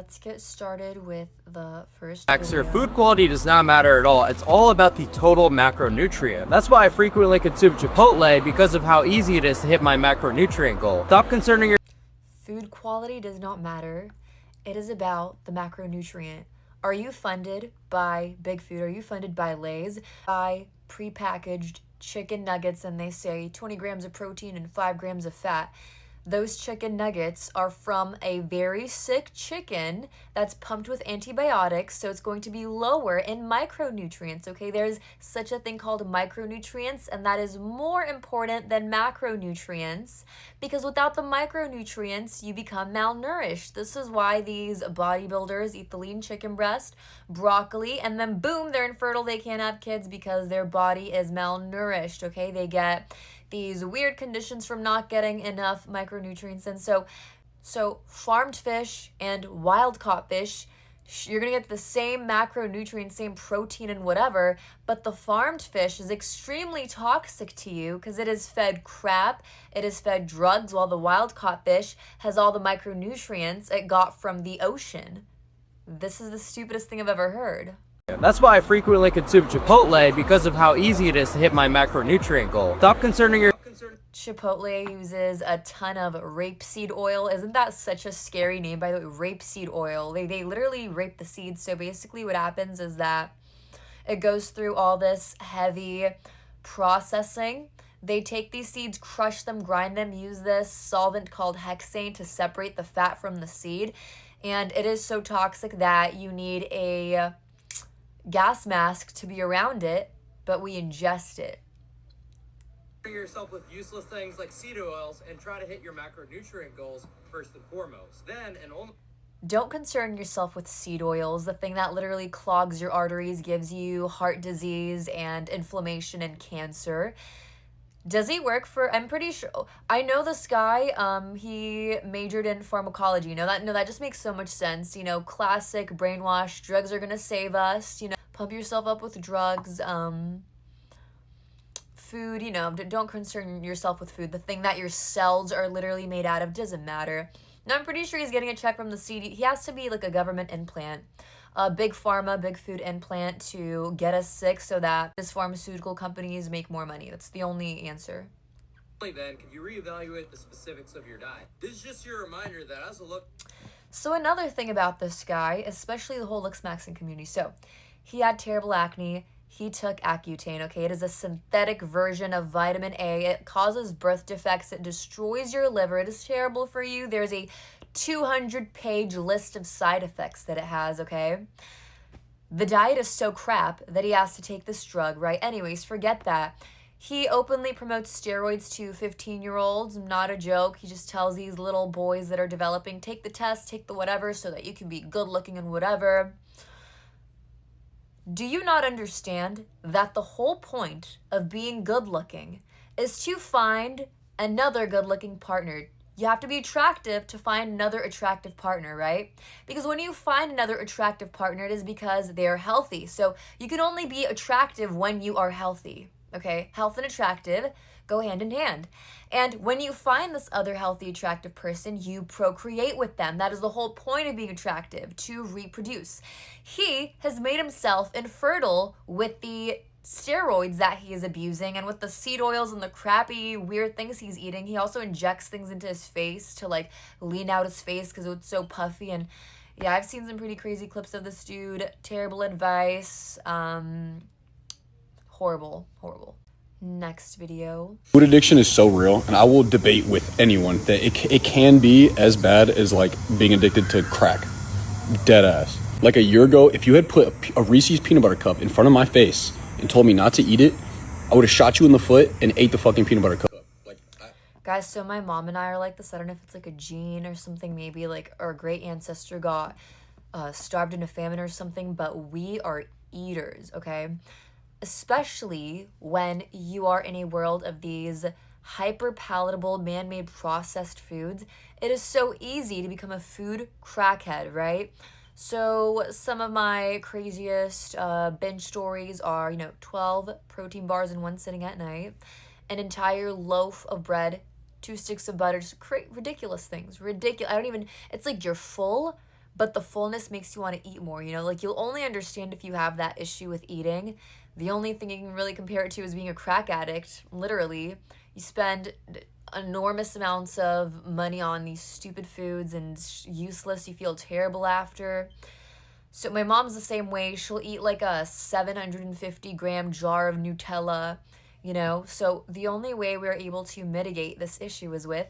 let's get started with the first Sir, video. food quality does not matter at all. It's all about the total macronutrient. That's why I frequently consume Chipotle, because of how easy it is to hit my macronutrient goal. Stop concerning your Food quality does not matter. It is about the macronutrient. Are you funded by Big Food? Are you funded by Lay's? Buy prepackaged chicken nuggets and they say 20 grams of protein and 5 grams of fat. Those chicken nuggets are from a very sick chicken that's pumped with antibiotics, so it's going to be lower in micronutrients, okay? There's such a thing called micronutrients, and that is more important than macronutrients, because without the micronutrients, you become malnourished. This is why these bodybuilders eat the lean chicken breast, broccoli, and then boom, they're infertile, they can't have kids because their body is malnourished, okay? They get these weird conditions from not getting enough micronutrients. And so farmed fish and wild caught fish, you're gonna get the same macronutrients, same protein and whatever, but the farmed fish is extremely toxic to you because it is fed crap, it is fed drugs, while the wild caught fish has all the micronutrients it got from the ocean. This is the stupidest thing I've ever heard. That's why I frequently consume Chipotle, because of how easy it is to hit my macronutrient goal. Stop concerning your Chipotle uses a ton of rapeseed oil. Isn't that such a scary name, by the way? Rapeseed oil. They literally rape the seeds. So basically what happens is that it goes through all this heavy processing. They take these seeds, crush them, grind them, use this solvent called hexane to separate the fat from the seed. And it is so toxic that you need a gas mask to be around it, but we ingest it. Yourself with useless things like seed oils and try to hit your macronutrient goals first and foremost. Then and only Don't concern yourself with seed oils, the thing that literally clogs your arteries, gives you heart disease and inflammation and cancer. Does he work for, I'm pretty sure, I know this guy, he majored in pharmacology, that just makes so much sense, classic brainwash, drugs are gonna save us, pump yourself up with drugs, food, don't concern yourself with food, the thing that your cells are literally made out of doesn't matter. Now, I'm pretty sure he's getting a check from the CD, he has to be like a government implant. Big pharma, big food implant to get us sick so that these pharmaceutical companies make more money. That's the only answer. Then, can you reevaluate the specifics of your diet? This is just your reminder that as a look. So another thing about this guy, especially the whole Looks Maxing community. So he had terrible acne. He took Accutane, okay? It is a synthetic version of vitamin A. It causes birth defects. It destroys your liver. It is terrible for you. There's a 200-page list of side effects that it has, okay? The diet is so crap that he has to take this drug, right? Anyways, forget that. He openly promotes steroids to 15-year-olds, not a joke. He just tells these little boys that are developing, take the test, take the whatever, so that you can be good-looking and whatever. Do you not understand that the whole point of being good-looking is to find another good-looking partner? You have to be attractive to find another attractive partner, right? Because when you find another attractive partner, it is because they're healthy. So you can only be attractive when you are healthy, okay? Health and attractive go hand in hand. And when you find this other healthy, attractive person, you procreate with them. That is the whole point of being attractive, to reproduce. He has made himself infertile with the steroids that he is abusing and with the seed oils and the crappy weird things he's eating. He also injects things into his face to like lean out his face because it's so puffy. And yeah, I've seen some pretty crazy clips of this dude. Terrible advice. Horrible. Next video. Food addiction is so real, and I will debate with anyone that it can be as bad as like being addicted to crack. Dead ass. Like a year ago, if you had put a Reese's peanut butter cup in front of my face and told me not to eat it, I would have shot you in the foot and ate the fucking peanut butter cup. Guys, so my mom and I are like this. I don't know if it's like a gene or something, maybe like our great ancestor got starved in a famine or something, but we are eaters, okay? Especially when you are in a world of these hyper palatable man-made processed foods. It is so easy to become a food crackhead, right? So some of my craziest binge stories are, 12 protein bars in one sitting at night, an entire loaf of bread, 2 sticks of butter, just ridiculous things. Ridiculous. It's like you're full, but the fullness makes you want to eat more, you know? Like, you'll only understand if you have that issue with eating. The only thing you can really compare it to is being a crack addict, literally. You spend enormous amounts of money on these stupid foods and useless. You feel terrible after. So my mom's the same way. She'll eat like a 750-gram jar of Nutella, you know? So the only way we're able to mitigate this issue is with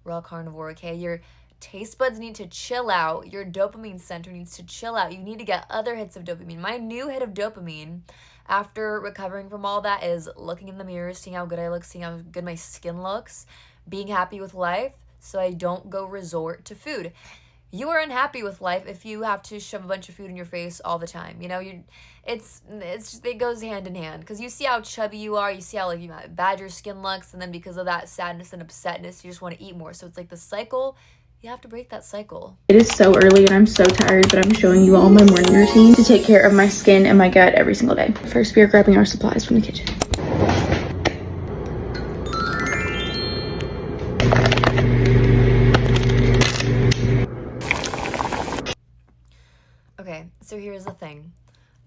raw carnivore, okay? Your taste buds need to chill out. Your dopamine center needs to chill out. You need to get other hits of dopamine. My new hit of dopamine after recovering from all that is looking in the mirror, seeing how good I look, seeing how good my skin looks, being happy with life so I don't go resort to food. You are unhappy with life if you have to shove a bunch of food in your face all the time. You know, it's just, it goes hand in hand, because you see how chubby you are, you see how like bad your skin looks, and then because of that sadness and upsetness, you just want to eat more. So it's like the cycle. You have to break that cycle. It is so early and I'm so tired, but I'm showing you all my morning routine to take care of my skin and my gut every single day. First, we are grabbing our supplies from the kitchen. Okay, so here's the thing.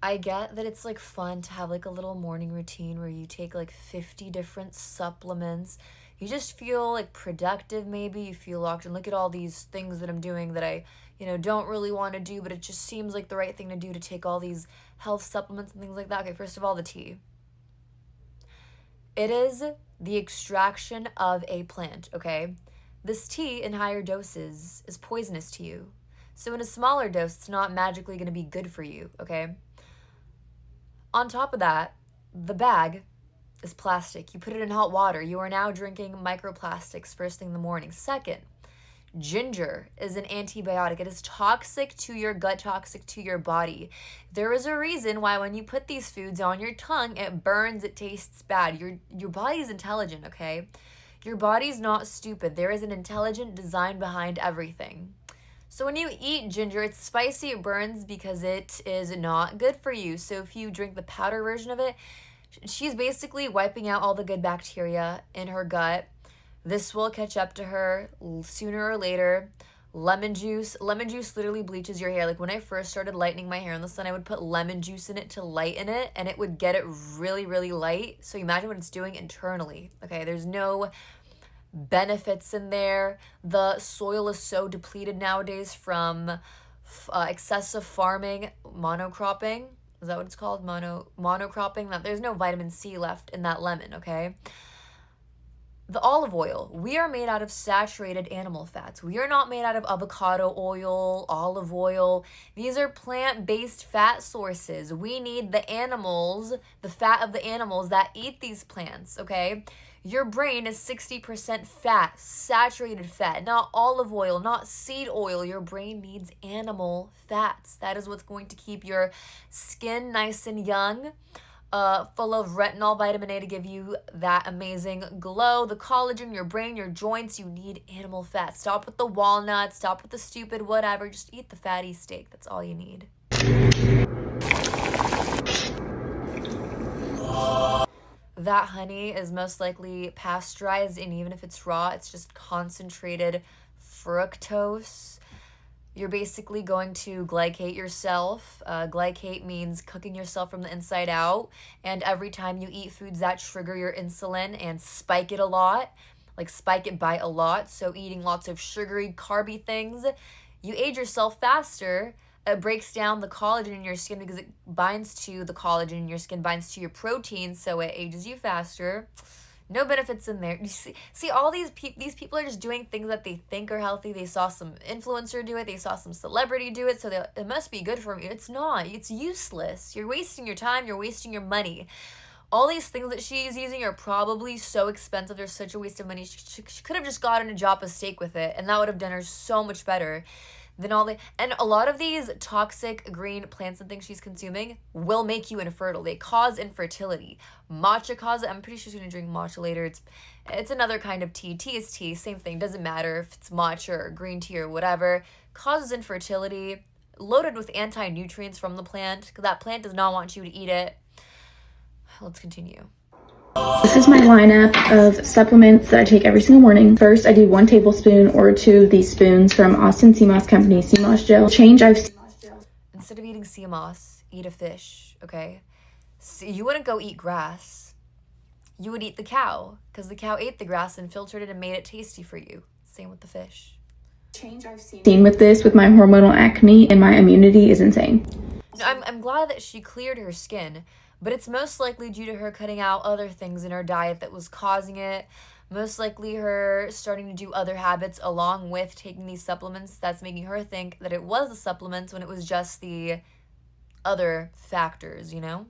I get that it's like fun to have like a little morning routine where you take like 50 different supplements. You just feel like productive, maybe. You feel locked in. Look at all these things that I'm doing that I, don't really want to do, but it just seems like the right thing to do, to take all these health supplements and things like that. Okay, first of all, the tea. It is the extraction of a plant, okay? This tea in higher doses is poisonous to you. So in a smaller dose, it's not magically going to be good for you, okay? On top of that, the bag is plastic. You put it in hot water. You are now drinking microplastics first thing in the morning. Second, ginger is an antibiotic. It is toxic to your gut, toxic to your body. There is a reason why when you put these foods on your tongue, it burns, it tastes bad. Your body's intelligent, okay? Your body's not stupid. There is an intelligent design behind everything. So when you eat ginger, it's spicy, it burns because it is not good for you. So if you drink the powder version of it, she's basically wiping out all the good bacteria in her gut. This will catch up to her sooner or later. Lemon juice literally bleaches your hair. Like when I first started lightening my hair in the sun, I would put lemon juice in it to lighten it, and it would get it really, really light. So imagine what it's doing internally. Okay, there's no benefits in there. The soil is so depleted nowadays from excessive farming, monocropping. Is that what it's called? Monocropping, that there's no vitamin C left in that lemon, okay? The olive oil. We are made out of saturated animal fats. We are not made out of avocado oil, olive oil. These are plant-based fat sources. We need the animals, the fat of the animals that eat these plants, okay? Your brain is 60% fat, saturated fat, not olive oil, not seed oil. Your brain needs animal fats. That is what's going to keep your skin nice and young, full of retinol, vitamin A to give you that amazing glow, the collagen, your brain, your joints. You need animal fat. Stop with the walnuts, stop with the stupid whatever. Just eat the fatty steak. That's all you need. That honey is most likely pasteurized, and even if it's raw, it's just concentrated fructose. You're basically going to glycate yourself. Glycate means cooking yourself from the inside out, and every time you eat foods that trigger your insulin and spike it a lot, like spike it by a lot, so eating lots of sugary, carby things, you age yourself faster. It breaks down the collagen in your skin because it binds to the collagen in your skin, binds to your protein, so it ages you faster. No benefits in there. You see all these people are just doing things that they think are healthy. They saw some influencer do it. They saw some celebrity do it, so it must be good for me. It's not. It's useless. You're wasting your time. You're wasting your money. All these things that she's using are probably so expensive. They're such a waste of money. She could have just gotten a Joppa steak with it, and that would have done her so much better. And a lot of these toxic green plants and things she's consuming will make you infertile. They cause infertility. Matcha causes it. I'm pretty sure she's gonna drink matcha later. It's another kind of tea. Tea is tea, same thing. Doesn't matter if it's matcha or green tea or whatever. Causes infertility. Loaded with anti-nutrients from the plant. That plant does not want you to eat it. Let's continue. This is my lineup of supplements that I take every single morning. First, I do 1 tablespoon or 2 of these spoons from Austin Sea Moss Company Sea Moss Gel. Instead of eating sea moss, eat a fish, okay? So you wouldn't go eat grass. You would eat the cow, because the cow ate the grass and filtered it and made it tasty for you. Same with the fish. Change I've seen with this, with my hormonal acne and my immunity is insane. I'm glad that she cleared her skin, but it's most likely due to her cutting out other things in her diet that was causing it. Most likely her starting to do other habits along with taking these supplements that's making her think that it was the supplements when it was just the other factors, you know?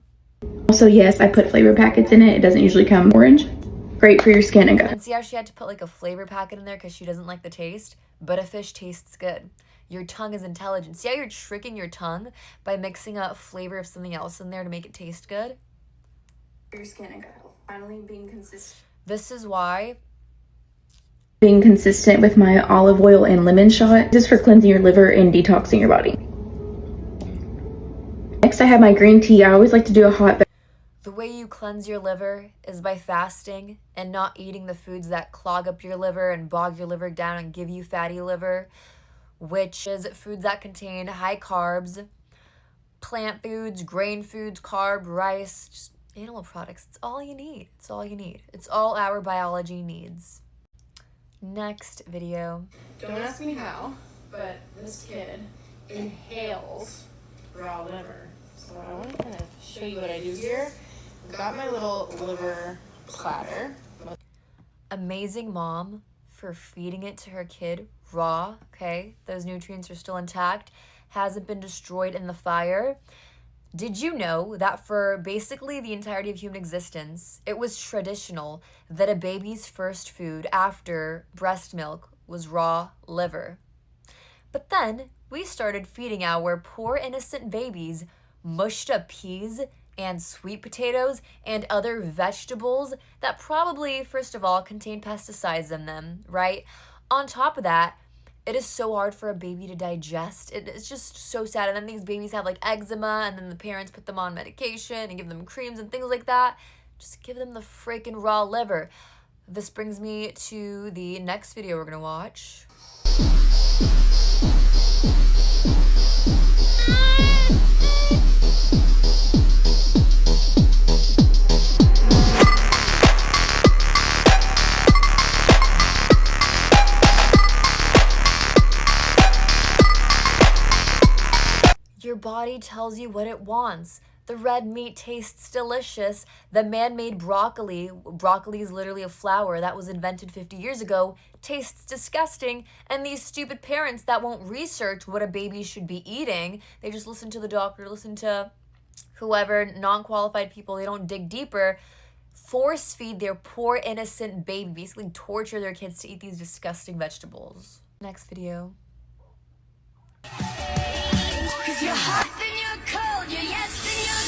Also, yes, I put flavor packets in it. It doesn't usually come orange. Great for your skin and gut. And see how she had to put like a flavor packet in there because she doesn't like the taste? But a fish tastes good. Your tongue is intelligent. See how you're tricking your tongue by mixing a flavor of something else in there to make it taste good? Your skin and gut health. Finally being consistent. This is why Being consistent with my olive oil and lemon shot. This is for cleansing your liver and detoxing your body. Next, I have my green tea. I always like to do a hot the way you cleanse your liver is by fasting and not eating the foods that clog up your liver and bog your liver down and give you fatty liver, which is foods that contain high carbs, plant foods, grain foods, carb, rice, just animal products. It's all you need. It's all you need. It's all our biology needs. Next video. Don't ask me how, but this kid inhales raw liver. So I want to kind of show you what I do here. I've got my little liver platter. Amazing mom for feeding it to her kid raw, okay? Those nutrients are still intact, hasn't been destroyed in the fire. Did you know that for basically the entirety of human existence, it was traditional that a baby's first food after breast milk was raw liver? But then we started feeding our poor innocent babies mushed up peas and sweet potatoes and other vegetables that probably, first of all, contain pesticides in them, right? On top of that, it is so hard for a baby to digest. It's just so sad. And then these babies have like eczema, and then the parents put them on medication and give them creams and things like that. Just give them the freaking raw liver. This brings me to the next video we're gonna watch. Your body tells you what it wants. The red meat tastes delicious. The man-made broccoli is literally a flower that was invented 50 years ago, tastes disgusting. And these stupid parents that won't research what a baby should be eating, they just listen to the doctor, listen to whoever, non-qualified people, they don't dig deeper, force feed their poor innocent baby, basically torture their kids to eat these disgusting vegetables. Next video. Cause you're hot, then you're cold, you're yes, then you're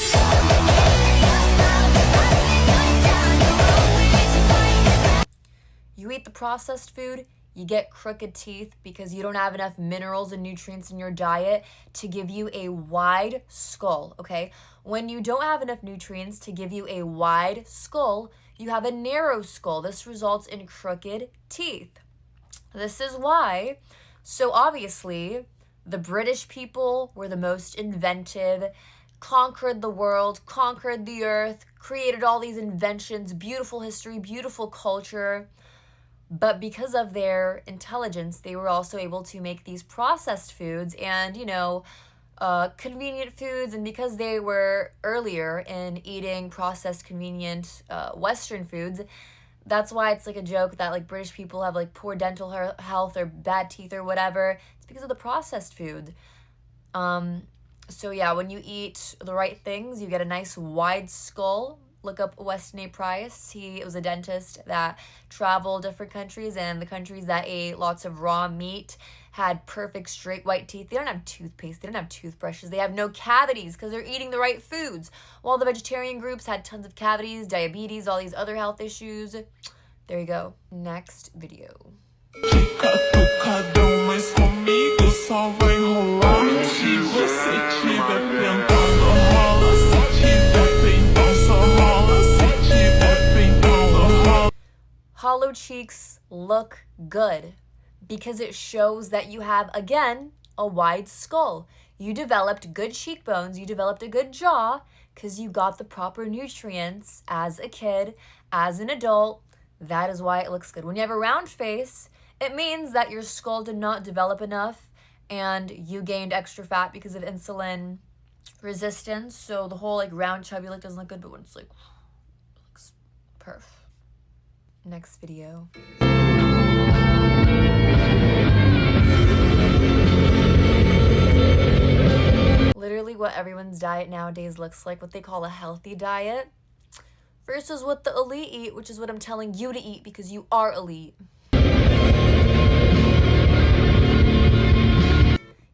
no. You eat the processed food, you get crooked teeth because you don't have enough minerals and nutrients in your diet to give you a wide skull, okay? When you don't have enough nutrients to give you a wide skull, you have a narrow skull. This results in crooked teeth. This is why, so obviously, the British people were the most inventive, conquered the world, conquered the earth, created all these inventions, beautiful history, beautiful culture. But because of their intelligence, they were also able to make these processed foods and, convenient foods. And because they were earlier in eating processed, convenient Western foods, that's why it's like a joke that like British people have like poor dental health or bad teeth or whatever. It's because of the processed food. So yeah, when you eat the right things, you get a nice wide skull. Look up Weston A. Price. He was a dentist that traveled different countries, and the countries that ate lots of raw meat had perfect straight white teeth. They don't have toothpaste, they don't have toothbrushes, they have no cavities because they're eating the right foods. While the vegetarian groups had tons of cavities, diabetes, all these other health issues. There you go. Next video. cheeks look good because it shows that you have, again, a wide skull. You developed good cheekbones, you developed a good jaw because you got the proper nutrients as a kid, as an adult. That is why it looks good. When you have a round face, it means that your skull did not develop enough and you gained extra fat because of insulin resistance. So the whole like round chubby look doesn't look good, but when it's like, it looks perf. Next video. Literally what everyone's diet nowadays looks like, what they call a healthy diet, versus what the elite eat, which is what I'm telling you to eat because you are elite.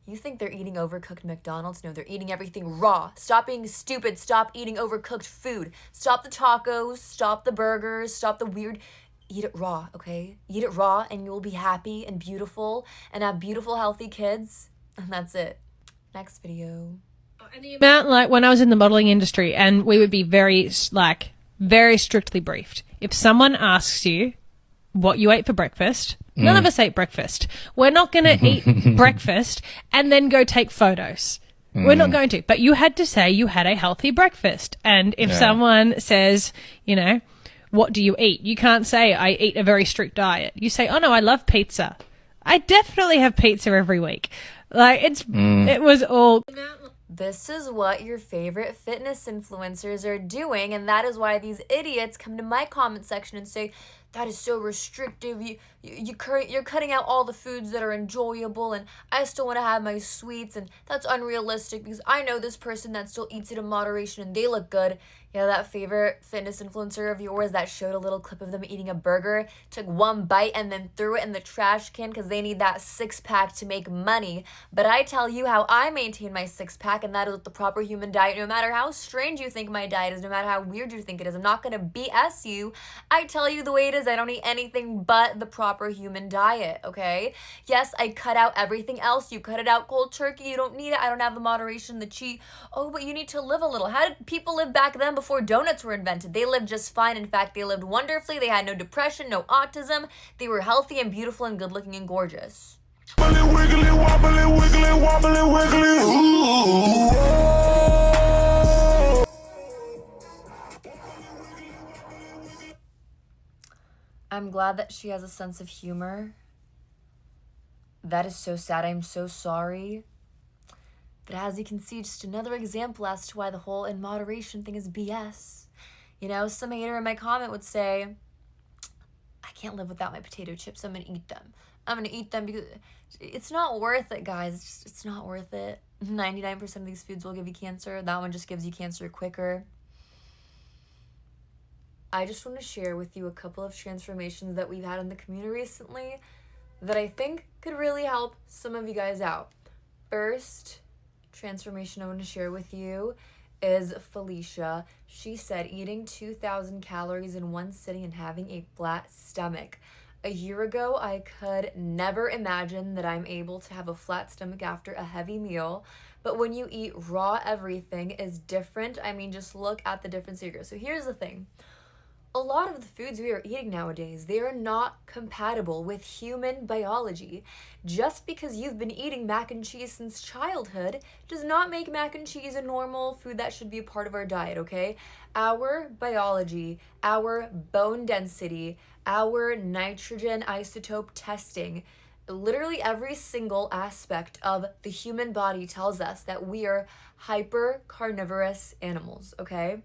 You think they're eating overcooked McDonald's? No, they're eating everything raw. Stop being stupid. Stop eating overcooked food. Stop the tacos. Stop the burgers. Stop the weird... Eat it raw, okay? Eat it raw and you'll be happy and beautiful and have beautiful, healthy kids. And that's it. Next video. And the amount, like, when I was in the modeling industry, and we would be very strictly briefed. If someone asks you what you ate for breakfast, none of us ate breakfast. We're not going to eat breakfast and then go take photos. We're not going to. But you had to say you had a healthy breakfast. And if someone says, you know, what do you eat? You can't say, I eat a very strict diet. You say, oh no, I love pizza. I definitely have pizza every week. Like, it was all... This is what your favorite fitness influencers are doing, and that is why these idiots come to my comment section and say, that is so restrictive, you're cutting out all the foods that are enjoyable, and I still want to have my sweets, and that's unrealistic because I know this person that still eats it in moderation and they look good. Yeah, that favorite fitness influencer of yours that showed a little clip of them eating a burger, took one bite and then threw it in the trash can because they need that six-pack to make money. But I tell you how I maintain my six-pack, and that is with the proper human diet. No matter how strange you think my diet is, no matter how weird you think it is, I'm not going to BS you. I tell you the way it is. I don't eat anything but the proper human diet, okay? Yes, I cut out everything else. You cut it out cold turkey. You don't need it. I don't have the moderation, the cheat. Oh, but you need to live a little. How did people live back then before donuts were invented? They lived just fine. In fact, they lived wonderfully. They had no depression, no autism. They were healthy and beautiful and good looking and gorgeous. Wiggly, wiggly, wobbly, wiggly, wobbly, wiggly. Ooh. I'm glad that she has a sense of humor. That is so sad. I'm so sorry. But as you can see, just another example as to why the whole in moderation thing is BS. You know, some hater in my comment would say, I can't live without my potato chips. I'm going to eat them. I'm going to eat them because it's not worth it, guys. It's not worth it. 99% of these foods will give you cancer. That one just gives you cancer quicker. I just want to share with you a couple of transformations that we've had in the community recently that I think could really help some of you guys out. First transformation I want to share with you is Felicia. She said eating 2,000 calories in one sitting and having a flat stomach. A year ago, I could never imagine that I'm able to have a flat stomach after a heavy meal. But when you eat raw, everything is different. I mean, just look at the difference here. So here's the thing. A lot of the foods we are eating nowadays, they are not compatible with human biology. Just because you've been eating mac and cheese since childhood does not make mac and cheese a normal food that should be a part of our diet, okay? Our biology, our bone density, our nitrogen isotope testing, literally every single aspect of the human body tells us that we are hyper-carnivorous animals, okay?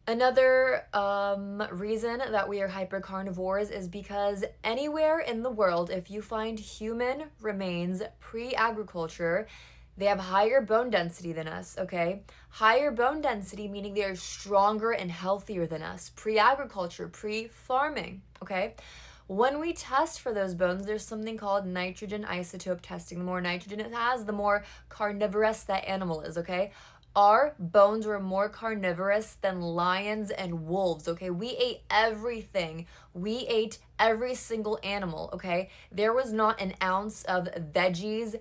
Another reason that we are hypercarnivores is because anywhere in the world, if you find human remains pre-agriculture, they have higher bone density than us, okay? Higher bone density meaning they are stronger and healthier than us. Pre-agriculture, pre-farming, okay? When we test for those bones, there's something called nitrogen isotope testing. The more nitrogen it has, the more carnivorous that animal is, okay? Our bones were more carnivorous than lions and wolves, okay? We ate everything. We ate every single animal, okay? There was not an ounce of veggies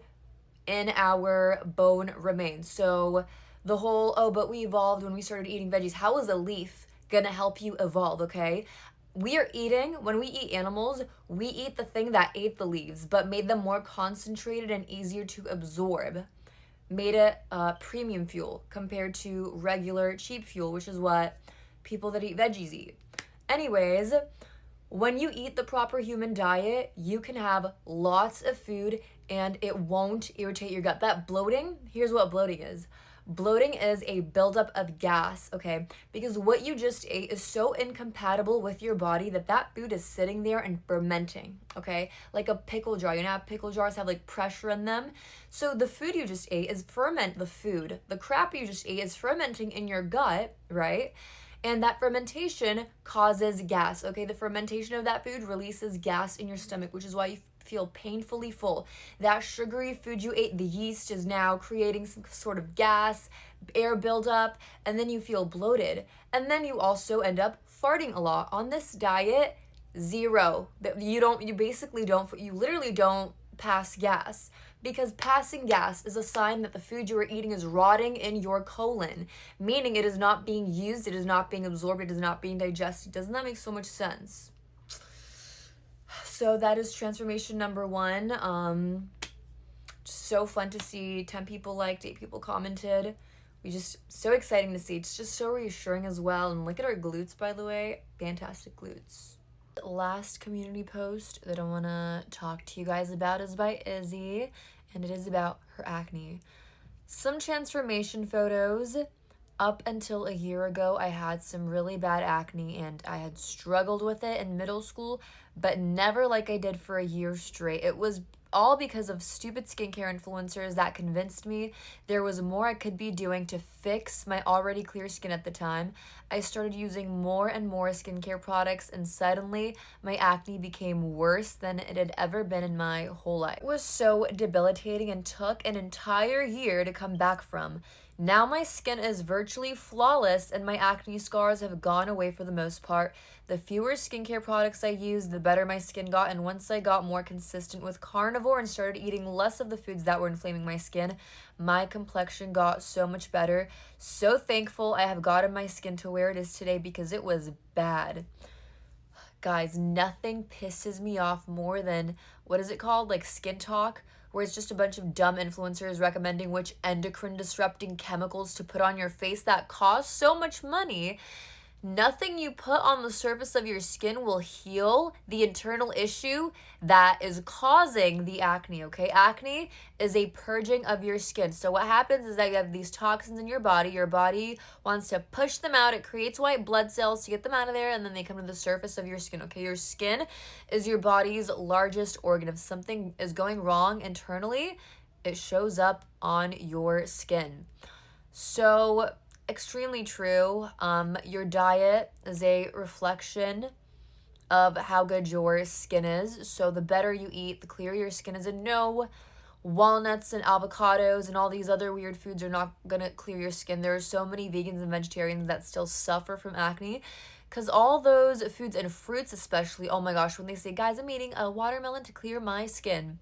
in our bone remains. So the whole, oh, but we evolved when we started eating veggies. How is a leaf gonna help you evolve, okay? we are eating, when we eat animals, we eat the thing that ate the leaves, but made them more concentrated and easier to absorb. Made it premium fuel compared to regular cheap fuel, which is what people that eat veggies eat. Anyways, when you eat the proper human diet, you can have lots of food and it won't irritate your gut. That bloating, here's what bloating is. Bloating is a buildup of gas, okay? Because what you just ate is so incompatible with your body that that food is sitting there and fermenting, okay? Like a pickle jar. You know how pickle jars have like pressure in them? So the food you just ate is the food. The crap you just ate is fermenting in your gut, right? And that fermentation causes gas, okay? The fermentation of that food releases gas in your stomach, which is why you feel painfully full. That sugary food you ate, the yeast is now creating some sort of gas, air buildup, and then you feel bloated. And then you also end up farting a lot. On this diet, zero. You literally don't pass gas, because passing gas is a sign that the food you are eating is rotting in your colon, meaning it is not being used, it is not being absorbed, it is not being digested. Doesn't that make so much sense? So that is transformation number 1. So fun to see. 10 people liked, 8 people commented. So exciting to see. It's just so reassuring as well. And look at our glutes, by the way. Fantastic glutes. The last community post that I want to talk to you guys about is by Izzy, and it is about her acne. Some transformation photos. Up until a year ago, I had some really bad acne and I had struggled with it in middle school, but never like I did for a year straight. It was all because of stupid skincare influencers that convinced me there was more I could be doing to fix my already clear skin at the time. I started using more and more skincare products, and suddenly my acne became worse than it had ever been in my whole life. It was so debilitating and took an entire year to come back from. Now my skin is virtually flawless and my acne scars have gone away for the most part. The fewer skincare products I used, the better my skin got, and once I got more consistent with carnivore and started eating less of the foods that were inflaming my skin, my complexion got so much better. So thankful I have gotten my skin to where it is today, because it was bad. Guys, nothing pisses me off more than, what is it called? Like skin talk, where it's just a bunch of dumb influencers recommending which endocrine disrupting chemicals to put on your face that cost so much money. Nothing you put on the surface of your skin will heal the internal issue that is causing the acne, okay? Acne is a purging of your skin. So what happens is that you have these toxins in your body wants to push them out, it creates white blood cells to get them out of there, and then they come to the surface of your skin, okay? Your skin is your body's largest organ. If something is going wrong internally, it shows up on your skin. So extremely true. Your diet is a reflection of how good your skin is. So the better you eat, the clearer your skin is. And no, walnuts and avocados and all these other weird foods are not gonna clear your skin. There are so many vegans and vegetarians that still suffer from acne, because all those foods and fruits especially, oh my gosh, when they say, guys, I'm eating a watermelon to clear my skin,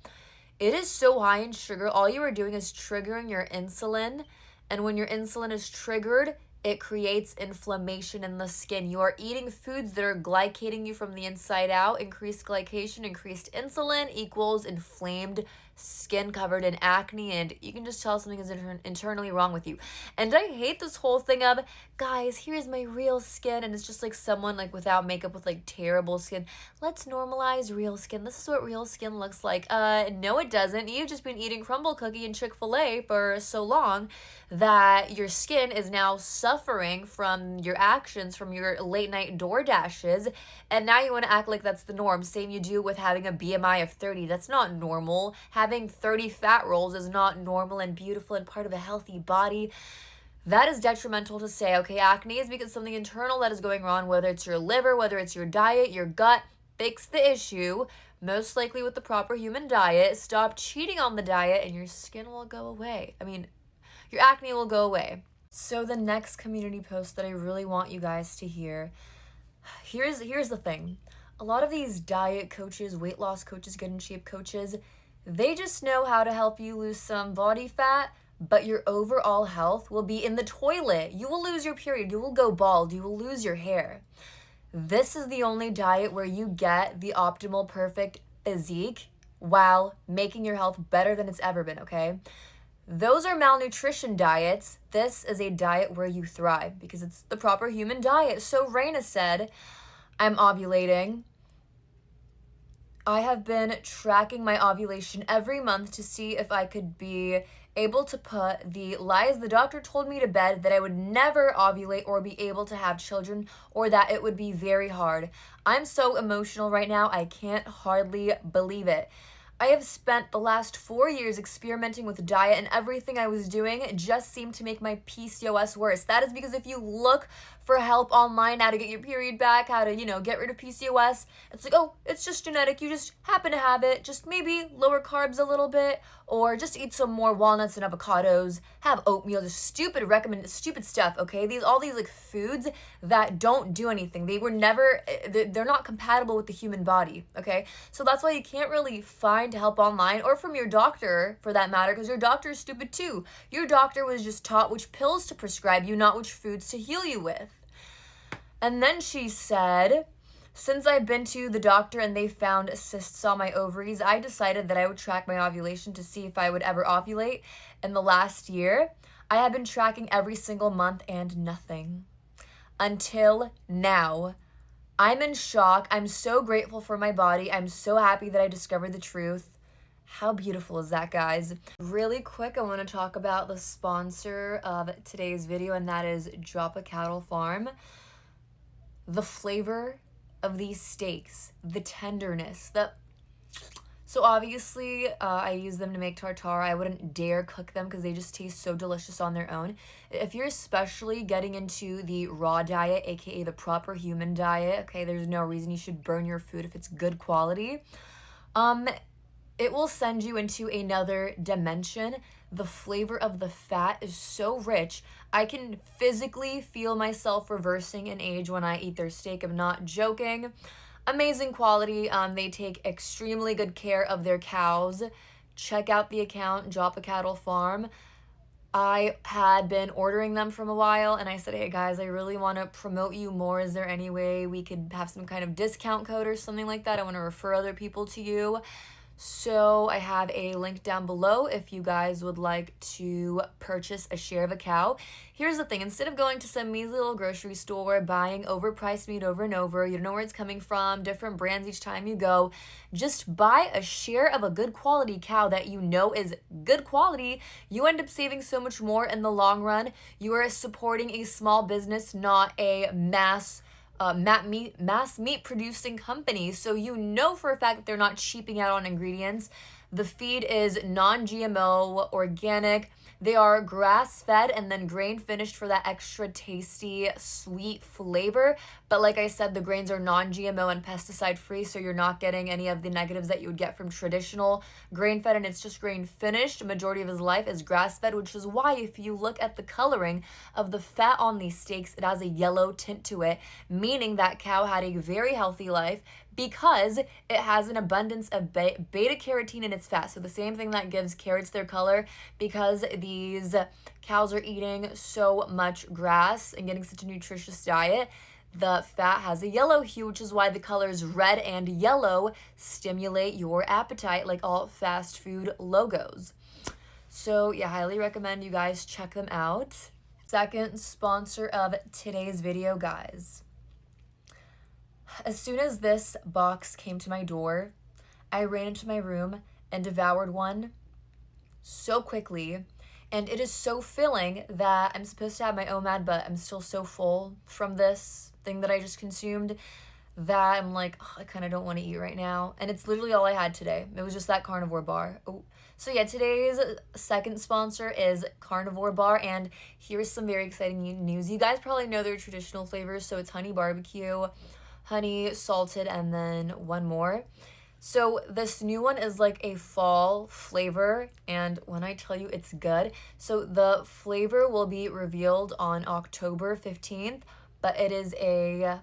it is so high in sugar. All you are doing is triggering your insulin. And when your insulin is triggered, it creates inflammation in the skin. You are eating foods that are glycating you from the inside out. Increased glycation, increased insulin equals inflamed skin covered in acne, and you can just tell something is internally wrong with you. And I hate this whole thing of, guys, here's my real skin, and it's just like someone like without makeup with like terrible skin. Let's normalize real skin. This is what real skin looks like. No, it doesn't. You've just been eating crumble cookie and Chick-fil-A for so long that your skin is now suffering from your actions, from your late night door dashes, and now you want to act like that's the norm. Same you do with having a BMI of 30. That's not normal. Having 30 fat rolls is not normal and beautiful and part of a healthy body. That is detrimental to say, okay? Acne is because something internal that is going wrong, whether it's your liver, whether it's your diet, your gut. Fix the issue, most likely with the proper human diet. Stop cheating on the diet and your skin will go away. I mean, your acne will go away. So the next community post that I really want you guys to hear, here's the thing. A lot of these diet coaches, weight loss coaches, get in shape coaches, they just know how to help you lose some body fat, but your overall health will be in the toilet. You will lose your period. You will go bald. You will lose your hair. This is the only diet where you get the optimal perfect physique while making your health better than it's ever been, okay? Those are malnutrition diets. This is a diet where you thrive because it's the proper human diet. So Raina said, I'm ovulating. I have been tracking my ovulation every month to see if I could be able to put the lies the doctor told me to bed that I would never ovulate or be able to have children, or that it would be very hard. I'm so emotional right now, I can't hardly believe it. I have spent the last 4 years experimenting with diet, and everything I was doing just seemed to make my PCOS worse. That is because if you look for help online, how to get your period back, how to, get rid of PCOS, it's like, oh, it's just genetic. You just happen to have it. Just maybe lower carbs a little bit, or just eat some more walnuts and avocados, have oatmeal, just stupid stuff, okay? All these like foods that don't do anything. They're not compatible with the human body, okay? So that's why you can't really find help online or from your doctor for that matter, because your doctor is stupid too. Your doctor was just taught which pills to prescribe you, not which foods to heal you with. And then she said, since I've been to the doctor and they found cysts on my ovaries, I decided that I would track my ovulation to see if I would ever ovulate. In the last year, I have been tracking every single month and nothing. Until now. I'm in shock. I'm so grateful for my body. I'm so happy that I discovered the truth. How beautiful is that, guys? Really quick, I want to talk about the sponsor of today's video, and that is Drop a Cattle Farm. The flavor of these steaks, the tenderness, so obviously I use them to make tartare. I wouldn't dare cook them because they just taste so delicious on their own. If you're especially getting into the raw diet, aka the proper human diet, okay, there's no reason you should burn your food if it's good quality. It will send you into another dimension. The flavor of the fat is so rich. I can physically feel myself reversing in age when I eat their steak. I'm not joking. Amazing quality. They take extremely good care of their cows. Check out the account, Drop a Cattle Farm. I had been ordering them from a while, and I said, hey guys, I really want to promote you more. Is there any way we could have some kind of discount code or something like that? I want to refer other people to you. So I have a link down below if you guys would like to purchase a share of a cow. Here's the thing, instead of going to some measly little grocery store, buying overpriced meat over and over, you don't know where it's coming from, different brands each time you go, just buy a share of a good quality cow that you know is good quality. You end up saving so much more in the long run. You are supporting a small business, not a mass meat producing company, so you know for a fact that they're not cheaping out on ingredients. The feed is non-GMO, organic. They are grass-fed and then grain-finished for that extra tasty, sweet flavor. But like I said, the grains are non-GMO and pesticide-free, so you're not getting any of the negatives that you would get from traditional grain-fed, and it's just grain-finished. The majority of his life is grass-fed, which is why if you look at the coloring of the fat on these steaks, it has a yellow tint to it, meaning that cow had a very healthy life, because it has an abundance of beta-carotene in its fat. So the same thing that gives carrots their color, because these cows are eating so much grass and getting such a nutritious diet, the fat has a yellow hue, which is why the colors red and yellow stimulate your appetite like all fast food logos. So yeah, highly recommend you guys check them out. Second sponsor of today's video, guys. As soon as this box came to my door, I ran into my room and devoured one so quickly, and it is so filling that I'm supposed to have my OMAD, but I'm still so full from this thing that I just consumed that I'm like, I kind of don't want to eat right now. And it's literally all I had today. It was just that Carnivore bar. Oh. So yeah, today's second sponsor is Carnivore Bar, and here's some very exciting news. You guys probably know their traditional flavors, so it's honey barbecue, honey salted, and then one more. So this new one is like a fall flavor, and when I tell you it's good, so the flavor will be revealed on October 15th, but it is a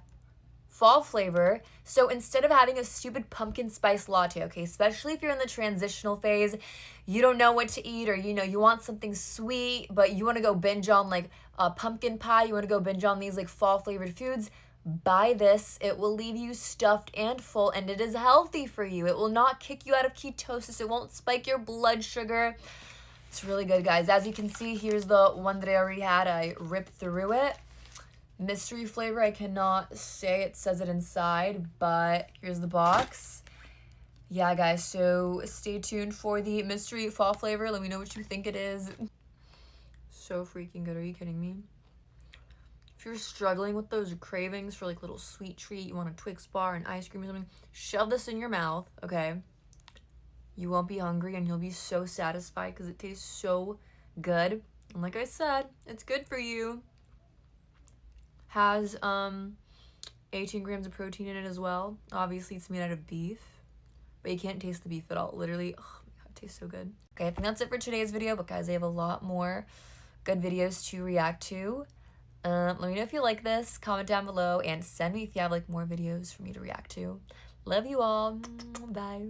fall flavor. So instead of having a stupid pumpkin spice latte, okay, especially if you're in the transitional phase, you don't know what to eat, or you want something sweet, but you want to go binge on like a pumpkin pie, you want to go binge on these like fall flavored foods, Buy this. It will leave you stuffed and full, and it is healthy for you. It will not kick you out of ketosis. It won't spike your blood sugar. It's really good, guys. As you can see, here's the one that I already had. I ripped through it. Mystery flavor, I cannot say. It says it inside, but here's the box. Yeah, guys, so stay tuned for the mystery fall flavor. Let me know what you think it is. So freaking good. Are you kidding me? If you're struggling with those cravings for like little sweet treat, you want a Twix bar, an ice cream or something, shove this in your mouth, okay? You won't be hungry and you'll be so satisfied because it tastes so good. And like I said, it's good for you. Has 18 grams of protein in it as well. Obviously, it's made out of beef, but you can't taste the beef at all. Literally, oh my god, it tastes so good. Okay, I think that's it for today's video, but guys, I have a lot more good videos to react to. Let me know if you like this, comment down below, and send me if you have like more videos for me to react to. Love you all. Bye.